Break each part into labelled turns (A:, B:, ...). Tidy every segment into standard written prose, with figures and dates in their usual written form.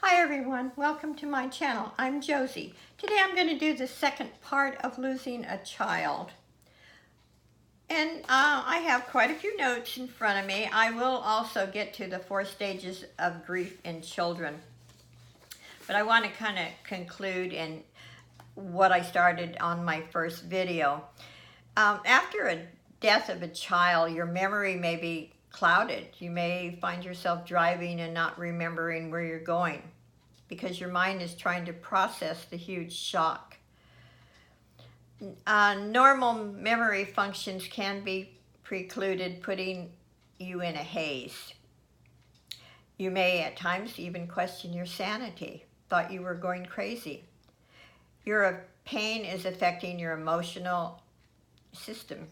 A: Hi everyone, welcome to my channel. I'm Josie. Today I'm going to do the second part of losing a child. And I have quite a few notes in front of me. I will also get to the 4 stages of grief in children. But I want to kind of conclude in what I started on my first video. After a death of a child, your memory may be clouded. You may find yourself driving and not remembering where you're going because your mind is trying to process the huge shock. Normal memory functions can be precluded, putting you in a haze. You may at times even question your sanity, thought you were going crazy. Your pain is affecting your emotional system.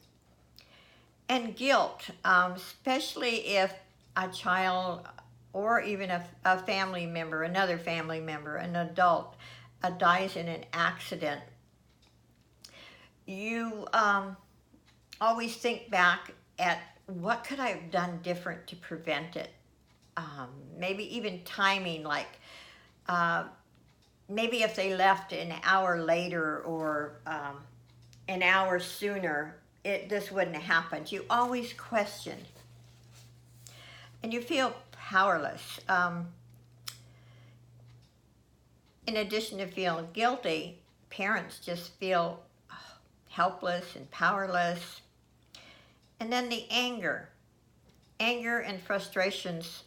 A: And guilt, especially if a child or even a family member, another family member, an adult, dies in an accident. You always think back at what could I have done different to prevent it. Maybe even timing, like maybe if they left an hour later or an hour sooner, this wouldn't have happened. You always question. And you feel powerless. In addition to feeling guilty, parents just feel helpless and powerless. And then the anger. Anger and frustrations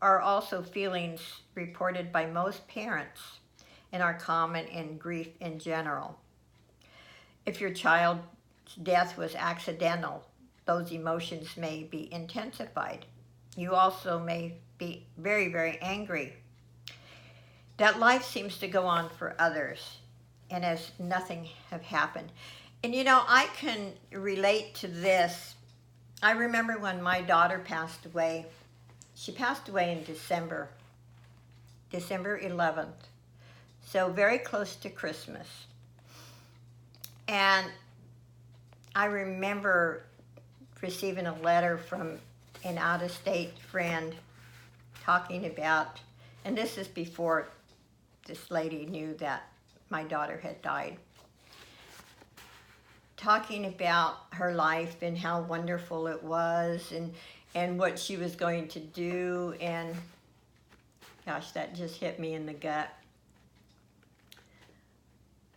A: are also feelings reported by most parents and are common in grief in general. If your child's death was accidental, those emotions may be intensified. You also may be very, very angry that life seems to go on for others and as nothing have happened. And you know, I can relate to this. I remember when my daughter passed away. She passed away in December 11th. So very close to Christmas. And I remember receiving a letter from an out-of-state friend talking about, and this is before this lady knew that my daughter had died, talking about her life and how wonderful it was and what she was going to do. And gosh, that just hit me in the gut.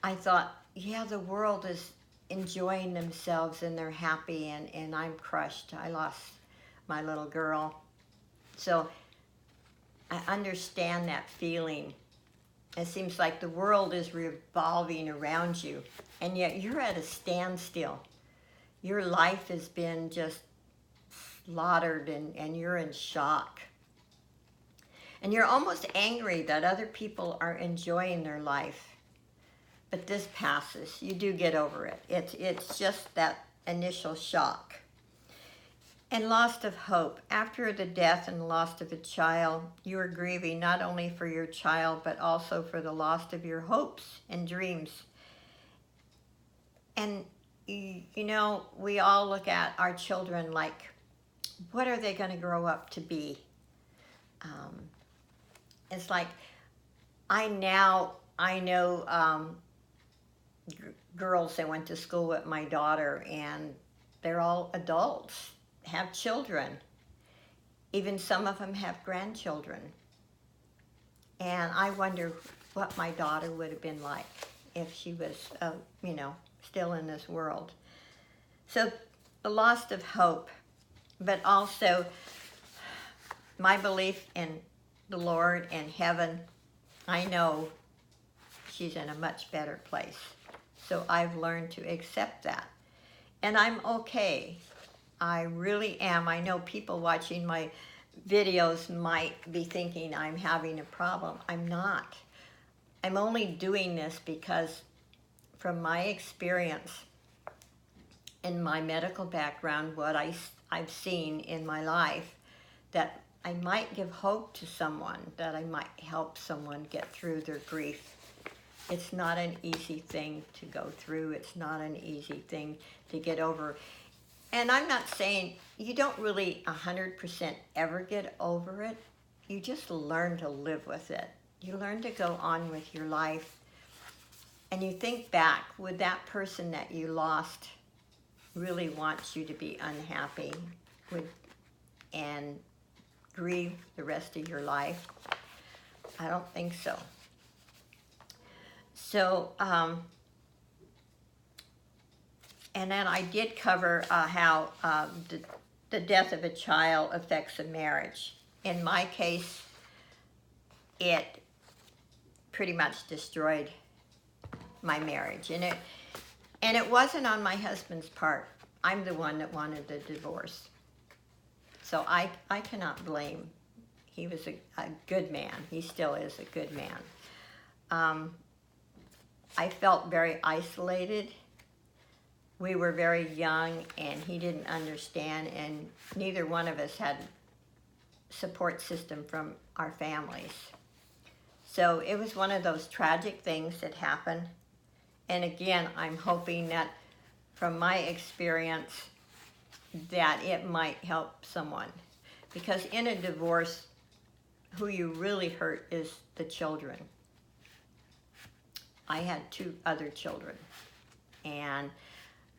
A: I thought, yeah, the world is enjoying themselves and they're happy, and I'm crushed. I lost my little girl. So I understand that feeling. It seems like the world is revolving around you, and yet you're at a standstill. Your life has been just slaughtered, and you're in shock. And you're almost angry that other people are enjoying their life. But this passes. You do get over it. It's just that initial shock. And loss of hope. After the death and loss of a child, you are grieving not only for your child, but also for the loss of your hopes and dreams. And, you know, we all look at our children like, what are they going to grow up to be? It's like, I know girls that went to school with my daughter, and they're all adults, have children. Even some of them have grandchildren. And I wonder what my daughter would have been like if she was, you know, still in this world. So the loss of hope, but also my belief in the Lord and heaven. I know she's in a much better place. So I've learned to accept that. And I'm okay. I really am. I know people watching my videos might be thinking I'm having a problem. I'm not. I'm only doing this because from my experience in my medical background, what I've seen in my life, that I might give hope to someone, that I might help someone get through their grief. It's not an easy thing to go through. It's not an easy thing to get over. And I'm not saying you don't really 100% ever get over it. You just learn to live with it. You learn to go on with your life, and you think back, would that person that you lost really want you to be unhappy and grieve the rest of your life? I don't think so. So, and then I did cover how the death of a child affects a marriage. In my case, it pretty much destroyed my marriage, and it wasn't on my husband's part. I'm the one that wanted the divorce, so I cannot blame. He was a good man. He still is a good man. I felt very isolated. We were very young, and he didn't understand, and neither one of us had support system from our families. So it was one of those tragic things that happened. And again, I'm hoping that from my experience that it might help someone. Because in a divorce, who you really hurt is the children. I had 2 other children, and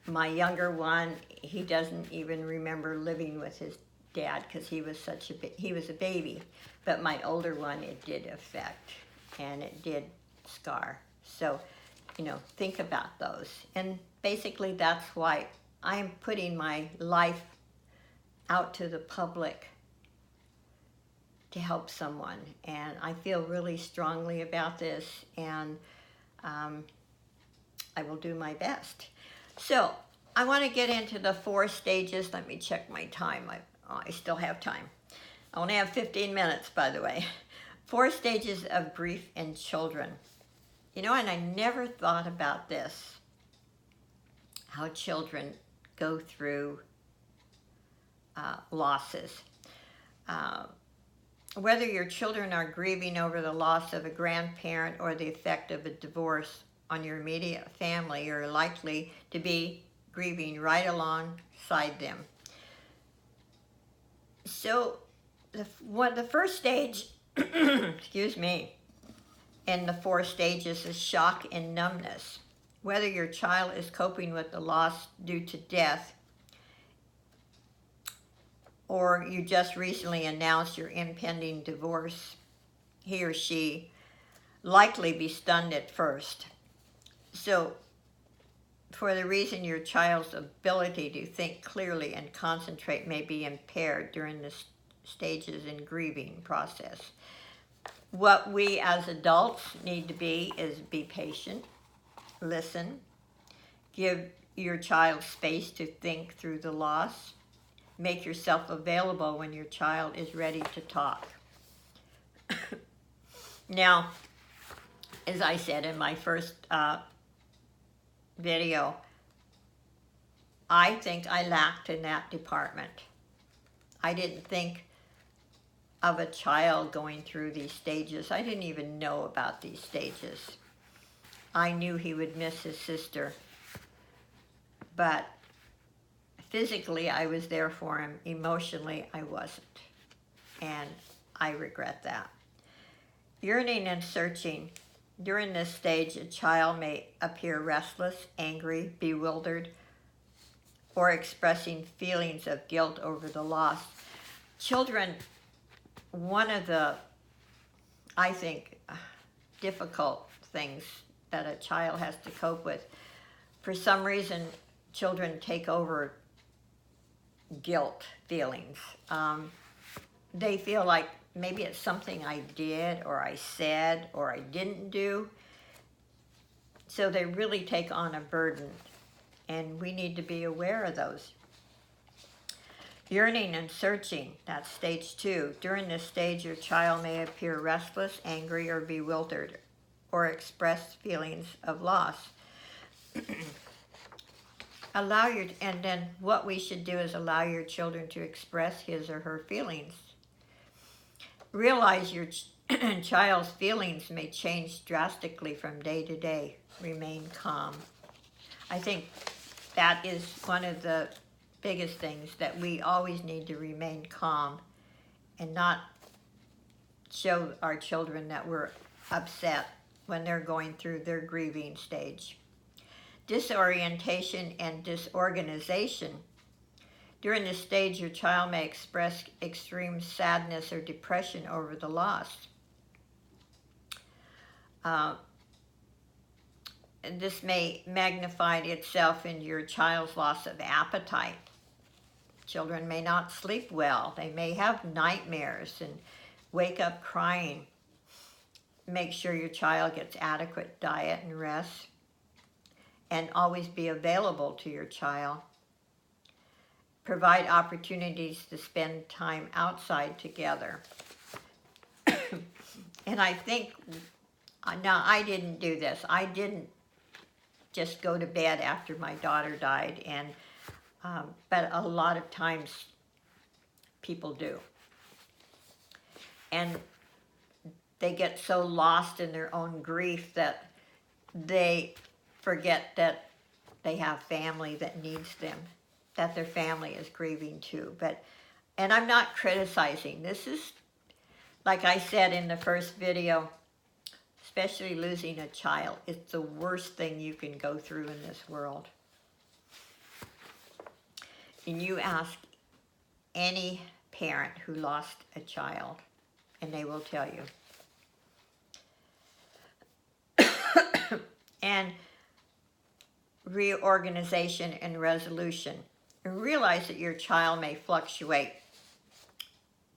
A: my younger one, he doesn't even remember living with his dad because he was a baby. But my older one, it did affect, and it did scar. So, think about those. And basically that's why I'm putting my life out to the public to help someone. And I feel really strongly about this, and I will do my best. So I want to get into the 4 stages. Let me check my time. I still have time. I only have 15 minutes, by the way. 4 stages of grief in children. And I never thought about this, how children go through losses. Whether your children are grieving over the loss of a grandparent or the effect of a divorce on your immediate family, you're likely to be grieving right alongside them. So the first stage, excuse me, in the 4 stages is shock and numbness. Whether your child is coping with the loss due to death, or you just recently announced your impending divorce, he or she likely be stunned at first. So, for the reason your child's ability to think clearly and concentrate may be impaired during the stages in grieving process. What we as adults need to be is be patient, listen, give your child space to think through the loss, make yourself available when your child is ready to talk. Now, as I said in my first video, I think I lacked in that department. I didn't think of a child going through these stages. I didn't even know about these stages. I knew he would miss his sister, but physically I was there for him. Emotionally, I wasn't, and I regret that. Yearning and searching. During this stage, a child may appear restless, angry, bewildered, or expressing feelings of guilt over the loss. Children, one of the, I think, difficult things that a child has to cope with, for some reason, children take over guilt feelings. They feel like maybe it's something I did or I said or I didn't do. So they really take on a burden, and we need to be aware of those. Yearning and searching, that's stage 2. During this stage, your child may appear restless, angry, or bewildered, or express feelings of loss. And then what we should do is allow your children to express his or her feelings. Realize your child's feelings may change drastically from day to day. Remain calm. I think that is one of the biggest things, that we always need to remain calm and not show our children that we're upset when they're going through their grieving stage. Disorientation and disorganization. During this stage, your child may express extreme sadness or depression over the loss. This may magnify itself in your child's loss of appetite. Children may not sleep well. They may have nightmares and wake up crying. Make sure your child gets adequate diet and rest, and always be available to your child. Provide opportunities to spend time outside together. And I think, now I didn't do this. I didn't just go to bed after my daughter died, and but a lot of times people do. And they get so lost in their own grief that they forget that they have family that needs them, that their family is grieving too. And I'm not criticizing. This is, like I said in the first video, especially losing a child, it's the worst thing you can go through in this world. And you ask any parent who lost a child, and they will tell you. And reorganization and resolution. And realize that your child may fluctuate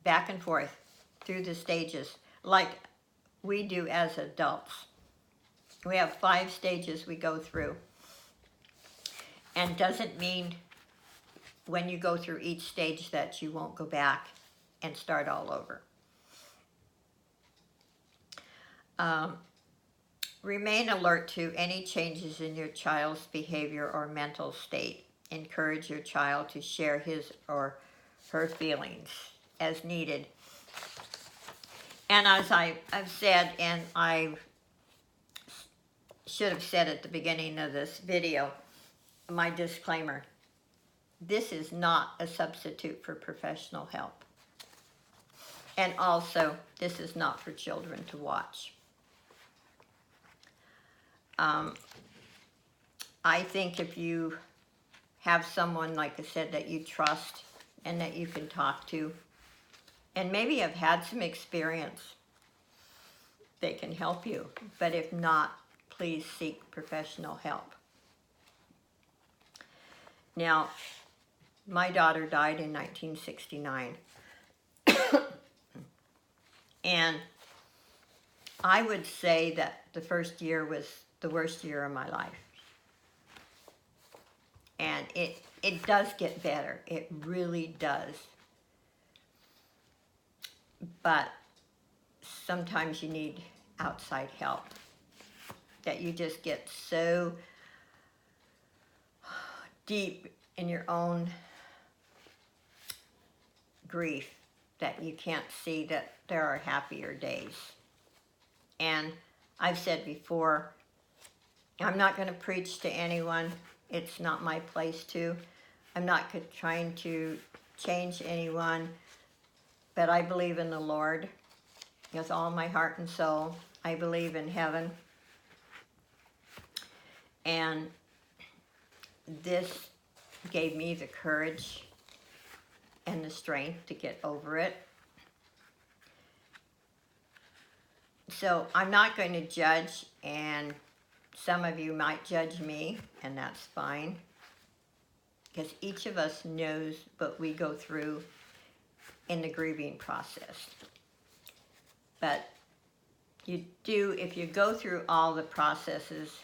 A: back and forth through the stages like we do as adults. We have 5 stages we go through. And doesn't mean when you go through each stage that you won't go back and start all over. Remain alert to any changes in your child's behavior or mental state. Encourage your child to share his or her feelings as needed. And as I've said, and I should have said at the beginning of this video, my disclaimer, this is not a substitute for professional help. And also, this is not for children to watch. I think if you have someone, like I said, that you trust and that you can talk to, and maybe have had some experience, they can help you. But if not, please seek professional help. Now, my daughter died in 1969. And I would say that the first year was the worst year of my life. And it does get better. It really does. But sometimes you need outside help. That you just get so deep in your own grief that you can't see that there are happier days. And I've said before, I'm not going to preach to anyone. It's not my place to. I'm not trying to change anyone. But I believe in the Lord with all my heart and soul. I believe in heaven. And this gave me the courage and the strength to get over it. So I'm not going to judge, and some of you might judge me, and that's fine. Because each of us knows what we go through in the grieving process. But you do, if you go through all the processes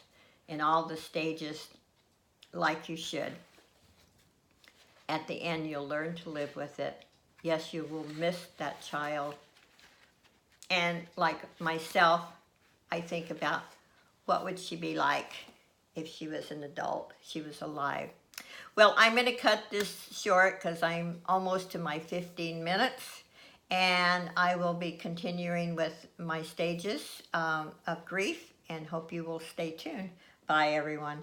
A: and all the stages like you should, at the end you'll learn to live with it. Yes, you will miss that child. And like myself, I think about what would she be like if she was an adult, she was alive. Well, I'm going to cut this short because I'm almost to my 15 minutes. And I will be continuing with my stages of grief, and hope you will stay tuned. Bye, everyone.